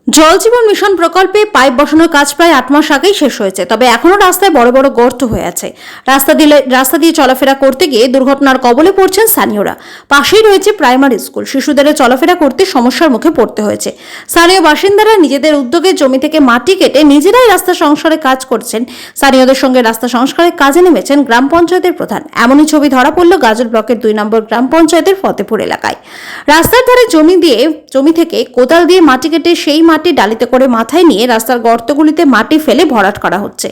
জল জীবন মিশন প্রকল্পে পাইপ বসানোর কাজ প্রায় 8 মাস আগেই শেষ হয়েছে, তবে এখনো রাস্তায় বড় বড় গর্ত হয়ে আছে। রাস্তা দিয়ে চলাফেরা করতে গিয়ে দুর্ঘটনার কবলে পড়ছেন স্থানীয়রা। পাশেই রয়েছে প্রাইমারি স্কুল, শিশুদের চলাফেরা করতে সমস্যার মুখে পড়তে হয়েছে। স্থানীয় বাসিন্দারা নিজেদের উদ্যোগে জমি থেকে মাটি কেটে নিজেরাই রাস্তা সংস্কারের কাজ করছেন। স্থানীয়দের সঙ্গে রাস্তা সংস্কারের কাজে নেমেছেন গ্রাম পঞ্চায়েতের প্রধান। এমনই ছবি ধরা পড়ল গাজল ব্লকের 2 নম্বর গ্রাম পঞ্চায়েতের ফতেপুর এলাকায়। রাস্তার ধারে জমি থেকে কোদাল দিয়ে মাটি কেটে সেই মাটি ডালিতে করে মাথায় নিয়ে রাস্তার গর্তগুলিতে মাটি ফেলে ভরাট করা হচ্ছে।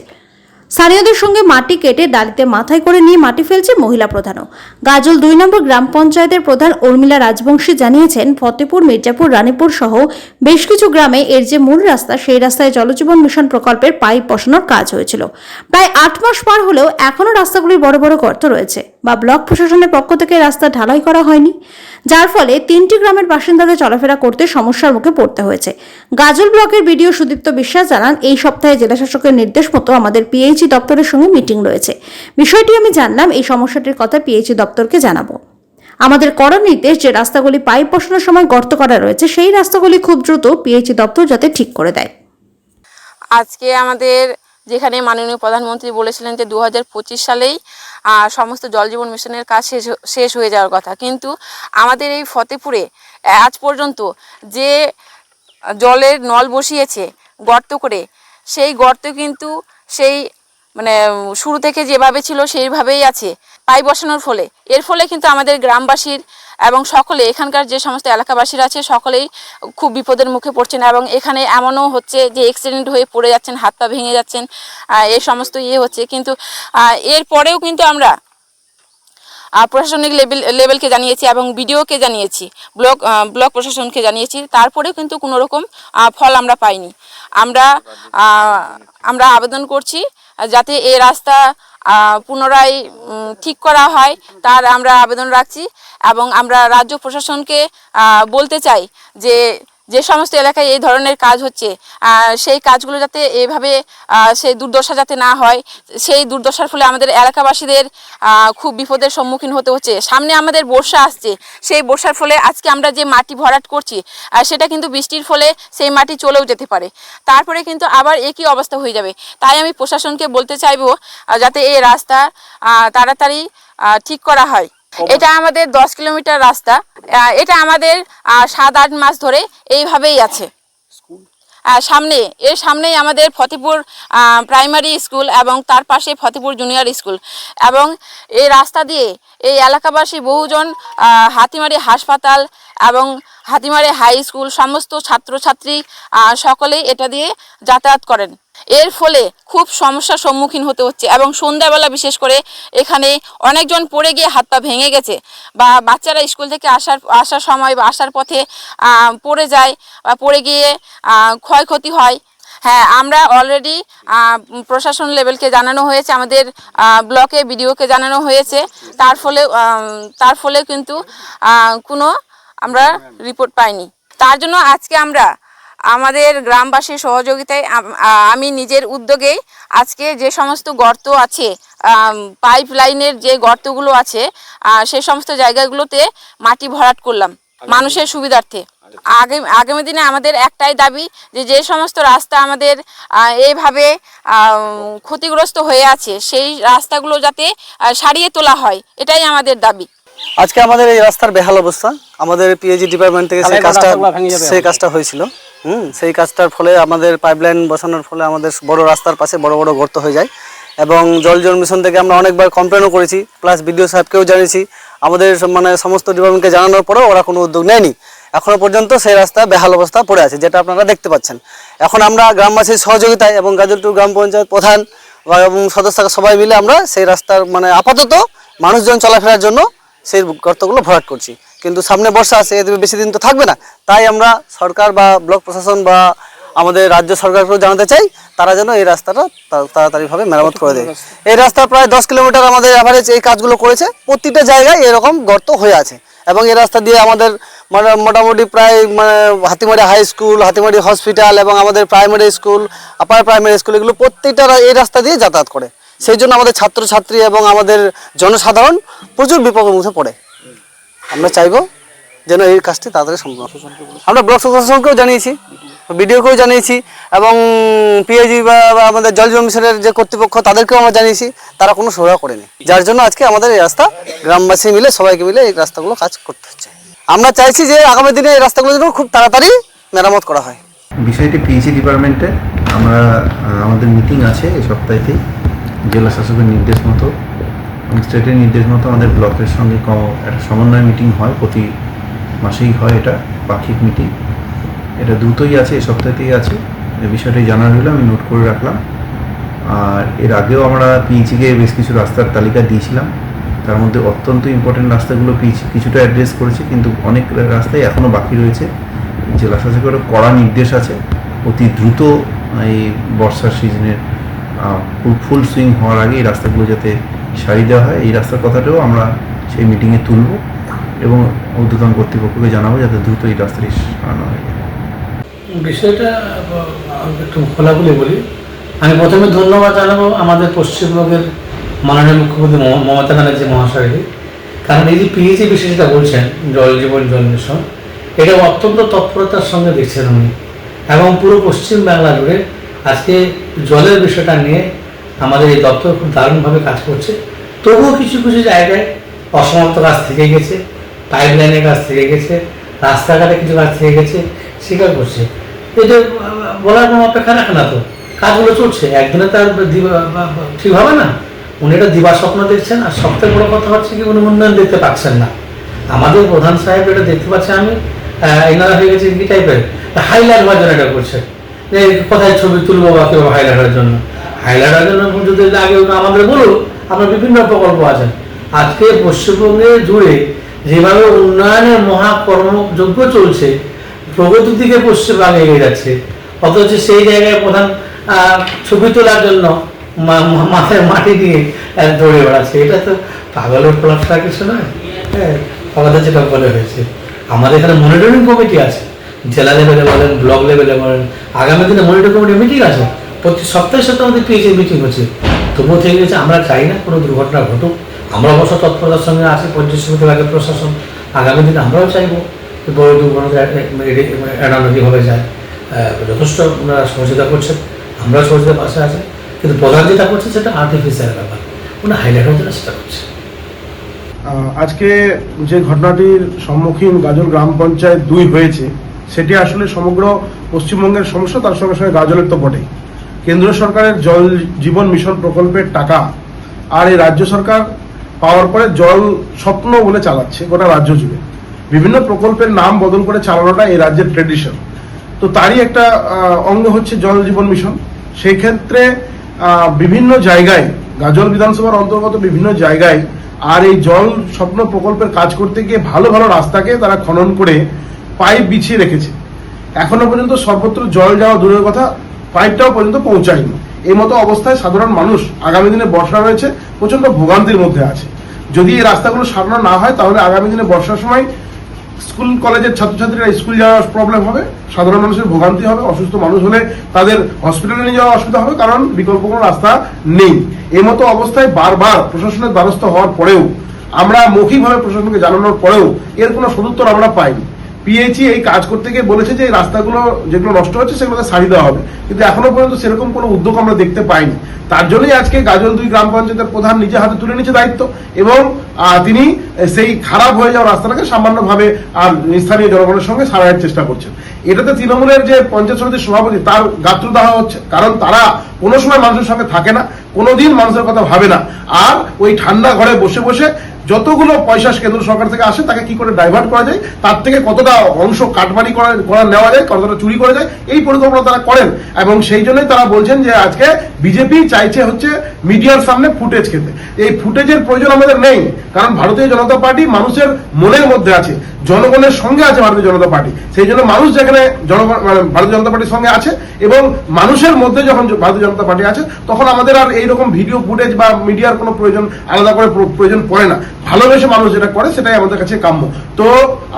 স্থানীয়দের সঙ্গে মাটি কেটে ডালিতে মাথায় করে নিয়ে মাটি ফেলছে মহিলা প্রধানও। গাজল 2 নম্বর গ্রাম পঞ্চায়েতের প্রধান উর্মিলা রাজবংশী জানিয়েছেন, ফতেপুর, মির্জাপুর, রানীপুর সহ বেশ কিছু গ্রামে এর যে মূল রাস্তা, সেই রাস্তায় জলজীবন মিশন প্রকল্পের পাইপ বসানোর কাজ হয়েছিল। প্রায় 8 মাস পার হলেও এখনো রাস্তাগুলির বড় বড় গর্ত রয়েছে বা ব্লক প্রশাসনের পক্ষ থেকে রাস্তা ঢালাই করা হয়নি, যার ফলে 3টি গ্রামের বাসিন্দাদের চলাফেরা করতে সমস্যার মুখে পড়তে হয়েছে। গাজল ব্লকের বিডিও সুদীপ্ত বিশ্বাস জানান, এই সপ্তাহে জেলা শাসকের নির্দেশ মতো আমাদের পিএইচই দপ্তরের সঙ্গে মিটিং রয়েছে। বিষয়টি আমি জানলাম, এই সমস্যাটির কথা পিএইচই দপ্তরকে জানাবো। আমাদের কড়া নির্দেশ যে রাস্তাগুলি পাইপ বসানোর সময় গর্ত করা রয়েছে, সেই রাস্তাগুলি খুব দ্রুত পিএইচই দপ্তর যাতে ঠিক করে দেয়। আজকে আমাদের যেখানে মাননীয় প্রধানমন্ত্রী বলেছিলেন যে 2025 সালেই সমস্ত জল জীবন মিশনের কাজ শেষ হয়ে যাওয়ার কথা, কিন্তু আমাদের এই ফতেপুরে আজ পর্যন্ত যে জলের নল বসিয়েছে গর্ত করে, সেই গর্ত কিন্তু সেই শুরু থেকে যেভাবে ছিল সেইভাবেই আছে। পাইপ বসানোর ফলে এর ফলে কিন্তু আমাদের গ্রামবাসীর এবং সকলে এখানকার যে সমস্ত এলাকাবাসীরা আছে সকলেই খুব বিপদের মুখে পড়ছেন, এবং এখানে এমনও হচ্ছে যে অ্যাক্সিডেন্ট হয়ে পড়ে যাচ্ছেন, হাত পা ভেঙে যাচ্ছেন, এই সমস্ত হচ্ছে। কিন্তু এরপরেও কিন্তু আমরা প্রশাসনিক লেভেলকে জানিয়েছি এবং বিডিওকে জানিয়েছি, ব্লক প্রশাসনকে জানিয়েছি, তারপরেও কিন্তু কোনো রকম ফল আমরা পাইনি। আমরা আবেদন করছি যাতে এই রাস্তা পুনরায় ঠিক করা হয়, তার আমরা আবেদন রাখছি। এবং আমরা রাজ্য প্রশাসনকে বলতে চাই যে যে সমস্ত এলাকায় এই ধরনের কাজ হচ্ছে সেই কাজগুলো যাতে এইভাবে সেই দুর্দশা যাতে না হয়। সেই দুর্দশার ফলে আমাদের এলাকাবাসীদের খুব বিপদের সম্মুখীন হতে হচ্ছে। সামনে আমাদের বর্ষা আসছে, সেই বর্ষার ফলে আজকে আমরা যে মাটি ভরাট করছি সেটা কিন্তু বৃষ্টির ফলে সেই মাটি চলেও যেতে পারে, তারপরে কিন্তু আবার একই অবস্থা হয়ে যাবে। তাই আমি প্রশাসনকে বলতে চাইবো যাতে এই রাস্তা তাড়াতাড়ি ঠিক করা হয়। এটা আমাদের 10 কিলোমিটার রাস্তা, এটা আমাদের 7-8 মাস ধরে এইভাবেই আছে। এর সামনেই আমাদের ফতেপুর প্রাইমারি স্কুল এবং তার পাশে ফতেপুর জুনিয়র স্কুল, এবং এই রাস্তা দিয়ে এই এলাকাবাসী বহুজন হাতিমারি হাসপাতাল এবং হাতিমারি হাই স্কুল সমস্ত ছাত্রছাত্রী সকলেই এটা দিয়ে যাতায়াত করেন। এর ফলে খুব সমস্যার সম্মুখীন হতে হচ্ছে, এবং সন্ধ্যাবেলা বিশেষ করে এখানে অনেকজন পড়ে গিয়ে হাত পা ভেঙে গেছে, বা বাচ্চারা স্কুল থেকে আসার সময় বা আসার পথে পড়ে যায় বা পড়ে গিয়ে ক্ষয়ক্ষতি হয়। হ্যাঁ, আমরা অলরেডি প্রশাসন লেভেলকে জানানো হয়েছে, আমাদের ব্লকে বিডিওকে জানানো হয়েছে, তার ফলে কিন্তু কোনো আমরা রিপোর্ট পাইনি। তার জন্য আজকে আমরা আমাদের গ্রামবাসীর সহযোগিতায় আমি নিজের উদ্যোগেই আজকে যে সমস্ত গর্ত আছে, পাইপ লাইনের যে গর্তগুলো আছে, সেই সমস্ত জায়গাগুলোতে মাটি ভরাট করলাম মানুষের সুবিধার্থে। আগামী দিনে আমাদের একটাই দাবি যে যে সমস্ত রাস্তা আমাদের এইভাবে ক্ষতিগ্রস্ত হয়ে আছে সেই রাস্তাগুলো যাতে সারিয়ে তোলা হয়, এটাই আমাদের দাবি। আজকে আমাদের এই রাস্তার বেহাল অবস্থা, আমাদের পিএইচই ডিপার্টমেন্ট থেকে সেই কাজটা হয়েছিল। সেই কাজটার ফলে আমাদের পাইপলাইন বসানোর ফলে আমাদের বড় রাস্তার পাশে বড় বড় গর্ত হয়ে যায়, এবং জল জীবন মিশন থেকে আমরা অনেকবার কমপ্লেনও করেছি, প্লাস বিডিও সাহেবকেও জানিয়েছি। আমাদের সমস্ত ডিপার্টমেন্টকে জানানোর পরেও ওরা কোনো উদ্যোগ নেয়নি। এখনো পর্যন্ত সেই রাস্তা বেহাল অবস্থা পড়ে আছে, যেটা আপনারা দেখতে পাচ্ছেন। এখন আমরা গ্রামবাসীর সহযোগিতায় এবং গাজল 2 গ্রাম পঞ্চায়েত প্রধান এবং সদস্যরা সবাই মিলে আমরা সেই রাস্তার আপাতত মানুষজন চলাফেরার জন্য সেই গর্তগুলো ভরাট করছি। কিন্তু সামনে বর্ষা আছে, এতে বেশি দিন তো থাকবে না, তাই আমরা সরকার বা ব্লক প্রশাসন বা আমাদের রাজ্য সরকারকেও জানাতে চাই তারা যেন এই রাস্তাটা তাড়াতাড়িভাবে মেরামত করে দেয়। এই রাস্তা প্রায় 10 কিলোমিটার আমাদের অ্যাভারেজ এই কাজগুলো করেছে, প্রতিটা জায়গায় এরকম গর্ত হয়ে আছে, এবং এই রাস্তা দিয়ে আমাদের মোটামুটি প্রায় Hatimari high school, Hatimari hospital এবং আমাদের primary school, upper primary school, এগুলো প্রত্যেকটা এই রাস্তা দিয়ে যাতায়াত করে। সেই জন্য আমাদের ছাত্রছাত্রী এবং আমাদের জনসাধারণ প্রচুর বিপদের মুখে পড়ে। আমরা চাইবো যেন এই কাজটি তাড়াতাড়ি সম্পূর্ণ। আমরা ব্লক প্রশাসনকেও জানিয়েছি, বিডিওকেও জানিয়েছি এবং পিএইচই বা আমাদের জল জীবন মিশনের যে কর্তৃপক্ষ তাদেরকেও আমরা জানিয়েছি, তারা কোনো সুরাহা করেনি, যার জন্য আজকে আমাদের এই রাস্তা গ্রামবাসী মিলে সবাইকে মিলে এই রাস্তাগুলো কাজ করতে হচ্ছে। আমরা চাইছি যে আগামী দিনে এই রাস্তাগুলো যেন খুব তাড়াতাড়ি মেরামত করা হয়। বিষয়টি পিএইচই ডিপার্টমেন্টে আমরা আমাদের মিটিং আছে এই সপ্তাহেতেই, জেলা শাসকের নির্দেশ মতো এবং স্টেটের নির্দেশ মতো আমাদের ব্লকের সঙ্গে একটা সমন্বয় মিটিং হয়, প্রতি মাসেই হয়, এটা পাক্ষিক মিটিং, এটা দ্রুতই আছে, এই সপ্তাহতেই আছে। এই বিষয়টি জানা হলো, আমি নোট করে রাখলাম। আর এর আগেও আমরা পিএইচিকে বেশ কিছু রাস্তার তালিকা দিয়েছিলাম, তার মধ্যে অত্যন্ত ইম্পর্টেন্ট রাস্তাগুলো পিএইচি কিছুটা অ্যাড্রেস করেছে, কিন্তু অনেক রাস্তাই এখনও বাকি রয়েছে। জেলা শাসকের কড়া নির্দেশ আছে, অতি দ্রুত এই বর্ষার সিজনের ফুল সুইং হওয়ার আগে এই রাস্তাগুলো যাতে সারি দেওয়া হয়, এই রাস্তার কথাটাও আমরা সেই মিটিংয়ে তুলব এবং ঊর্ধ্বতন কর্তৃপক্ষকে জানাবো যাতে দ্রুত এই রাস্তাটি সারানো হয়। বিষয়টা একটু খোলাখুলি বলি। আমি প্রথমে ধন্যবাদ জানাবো আমাদের পশ্চিমবঙ্গের মাননীয় মুখ্যমন্ত্রী মমতা ব্যানার্জি মহাশয়কে, কারণ এই যে পিএইচই বিষয় যেটা বলছেন, জল জীবন জল মিশন, এটা অত্যন্ত তৎপরতার সঙ্গে দেখছেন উনি, এবং পুরো পশ্চিম বাংলা জুড়ে আজকে জলের বিষয়টা নিয়ে আমাদের এই দপ্তর খুব দারুণভাবে কাজ করছে। তবুও কিছু কিছু জায়গায় অসমাপ্ত কাজ থেকে গেছে, পাইপ লাইনের কাজ থেকে গেছে, রাস্তাঘাটে কিছু কাজ থেকে গেছে, স্বীকার করছে। এটা বলার কোনো অপেক্ষা রাখে না, তো কাজগুলো চলছে, একদিনে তার ঠিক হবে না। উনি এটা দিবা স্বপ্ন দেখছেন, আর সবথেকে বড় কথা হচ্ছে কি উনি উন্নয়ন দেখতে পাচ্ছেন না। আমাদের প্রধান সাহেব এটা দেখতে পাচ্ছি আমি, এনারা হয়ে গেছে কি টাইপের হাইলাইট হওয়ার জন্য এটা করছে, যে কোথায় ছবি তুলবো বা কেউ হাইলাইট হওয়ার জন্য। হাইলাইট হওয়ার জন্য যদি আগে আমাদের বলুন, আপনার বিভিন্ন প্রকল্প আছে। আজকে পশ্চিমবঙ্গে জুড়ে যেভাবে উন্নয়নের মহাকর্মযজ্ঞ চলছে, প্রগতির দিকে পশ্চিমবঙ্গে এগিয়ে যাচ্ছে, অথচ সেই জায়গায় প্রধান ছবি তোলার জন্য মাথায় মাটি দিয়ে দৌড়ে বেড়াচ্ছে। এটা তো পাগলের ফলাফল কিছু নয়। হ্যাঁ, আমাদের যেটা বলে হয়েছে, আমাদের এখানে মনিটরিং কমিটি আছে, জেলা লেভেলে বলেন, ব্লক লেভেলে বলেন, আগামী দিনে মনিটরিং কমিটি মিটিং আছে, প্রতি সপ্তাহে আমাদের পিএইচি মিটিং হচ্ছে। তবুও থেকে গেছে, আমরা চাই না কোনো দুর্ঘটনা ঘটুক। আমরা অবশ্য তৎপরতার সঙ্গে আছি, পঞ্চায়েত সমিতি আগে প্রশাসন, আগামী দিনে আমরাও চাইবো বড় দুর্ঘটনা এড়ানো কীভাবে যায়। যথেষ্ট ওনারা সহযোগিতা করছেন, আমরাও সহযোগিতার পাশে আছি, কিন্তু প্রধান যেটা করছে সেটা আর্টিফিশিয়াল ব্যাপার, ওনারা হাইলাইট হওয়ার জন্য সেটা করছে। আজকে যে ঘটনাটির সম্মুখীন গাজল গ্রাম পঞ্চায়েত 2 হয়েছে, সেটি আসলে সমগ্র পশ্চিমবঙ্গের সমস্যা, তার সঙ্গে সঙ্গে গাজলের তো বটেই। কেন্দ্র সরকারের জল জীবন মিশন প্রকল্পের টাকা আর এই রাজ্য সরকার পাওয়ার পরে জল স্বপ্ন বলে চালাচ্ছে গোটা রাজ্য জুড়ে। বিভিন্ন প্রকল্পের নাম বদল করে চালানোটা এই রাজ্যের ট্রেডিশন, তো তারই একটা অঙ্গ হচ্ছে জল জীবন মিশন। সেই ক্ষেত্রে বিভিন্ন জায়গায়, গাজল বিধানসভার অন্তর্গত বিভিন্ন জায়গায় আর এই জল স্বপ্ন প্রকল্পের কাজ করতে গিয়ে ভালো ভালো রাস্তাকে তারা খনন করে পাইপ বিছিয়ে রেখেছে। এখনো পর্যন্ত সর্বত্র জল যাওয়া দূরের কথা, পাইপটাও পর্যন্ত পৌঁছায়নি। এই মতো অবস্থায় সাধারণ মানুষ আগামী দিনে বর্ষা রয়েছে, প্রচন্ড ভোগান্তির মধ্যে আছে। যদি এই রাস্তাগুলো সারানো না হয়, তাহলে আগামী দিনে বর্ষার সময় স্কুল কলেজের ছাত্রছাত্রীরা স্কুল যাওয়ার প্রবলেম হবে, সাধারণ মানুষের ভোগান্তি হবে, অসুস্থ মানুষ হলে তাদের হসপিটালে নিয়ে যাওয়া অসুবিধা হবে, কারণ বিকল্প কোনো রাস্তা নেই। এই মতো অবস্থায় বারবার প্রশাসনের দ্বারস্থ হওয়ার পরেও, আমরা মৌখিকভাবে প্রশাসনকে জানানোর পরেও এর কোনো সদুত্তর আমরা পাইনি। পিএইচই এই কাজ করতে গিয়ে বলেছে যে এই রাস্তাগুলো যেগুলো নষ্ট হচ্ছে সেগুলোকে সারিয়ে দেওয়া হবে, কিন্তু এখনো পর্যন্ত সেরকম কোনো উদ্যোগ আমরা দেখতে পাইনি। তার জন্যই আজকে গাজল 2 গ্রাম পঞ্চায়েতের প্রধান নিজে হাতে তুলে নিচ্ছে দায়িত্ব, এবং তিনি সেই খারাপ হয়ে যাওয়া রাস্তাটাকে সামান্যভাবে আর স্থানীয় জনগণের সঙ্গে সারানোর চেষ্টা করছেন। এটাতে তৃণমূলের যে পঞ্চায়েত সমিতির সভাপতি, তার গাত্রদাহ হচ্ছে, কারণ তারা কোনো সময় মানুষের সঙ্গে থাকে না, কোনোদিন মানুষের কথা ভাবে না, আর ওই ঠান্ডা ঘরে বসে বসে যতগুলো পয়সা কেন্দ্র সরকার থেকে আসে তাকে কি করে ডাইভার্ট করা যায়, তার থেকে কতটা অংশ কাটমানি করা নেওয়া যায়, কতটা চুরি করা যায়, এই পরিকল্পনা তারা করেন। এবং সেই জন্যই তারা বলছেন যে আজকে বিজেপি চাইছে হচ্ছে মিডিয়ার সামনে ফুটেজ খেতে। এই ফুটেজের প্রয়োজন আমাদের নেই, কারণ ভারতীয় জনতা পার্টি মানুষের মনের মধ্যে আছে, জনগণের সঙ্গে আছে ভারতীয় জনতা পার্টি। সেই জন্য মানুষ যেখানে ভারতীয় জনতা পার্টির সঙ্গে আছে এবং মানুষের মধ্যে যখন ভারতীয় জনতা পার্টি আছে, তখন আমাদের আর এইরকম ভিডিও ফুটেজ বা মিডিয়ার কোনো প্রয়োজন আলাদা করে প্রয়োজন পড়ে না। ভালোবেসে মানুষ যেটা করে সেটাই আমাদের কাছে কাম্য। তো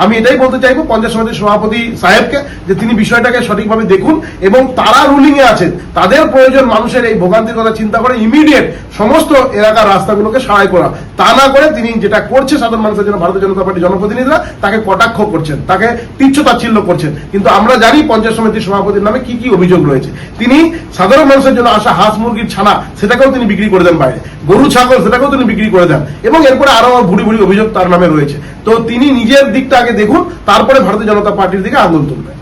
আমি এটাই বলতে চাইবো পঞ্চায়েত সমিতির সভাপতি সাহেবকে যে তিনি বিষয়টাকে সঠিকভাবে দেখুন এবং তারা রুলিং এ আছেন, তাদের প্রয়োজন মানুষের এই ভোগান্তির কথা চিন্তা করে ইমিডিয়েট সমস্ত এলাকার রাস্তাগুলোকে সারাই করা। তা না করে তিনি যেটা করছে সাধারণ মানুষের জন্য ভারতীয় জনতা পার্টির জনপ্রতিনিধিরা তাকে কটাক্ষ করছেন, তাকে তুচ্ছ তাচ্ছিল্য করছেন। কিন্তু আমরা জানি পঞ্চায়েত সমিতির সভাপতির নামে কি কি অভিযোগ রয়েছে। তিনি সাধারণ মানুষের জন্য আসা হাঁস মুরগির ছানা সেটাকেও তিনি বিক্রি করে দেন বাইরে, গরু ছাগল সেটাকেও তিনি বিক্রি করে দেন এবং এরপরে আরো ভুড়ি ভুড়ি অভিযোগ তার নামে রয়েছে। তো তিনি নিজের দিকটা আগে দেখুন, তারপরে ভারতীয় জনতা পার্টির দিকে আঙুল তুলবেন।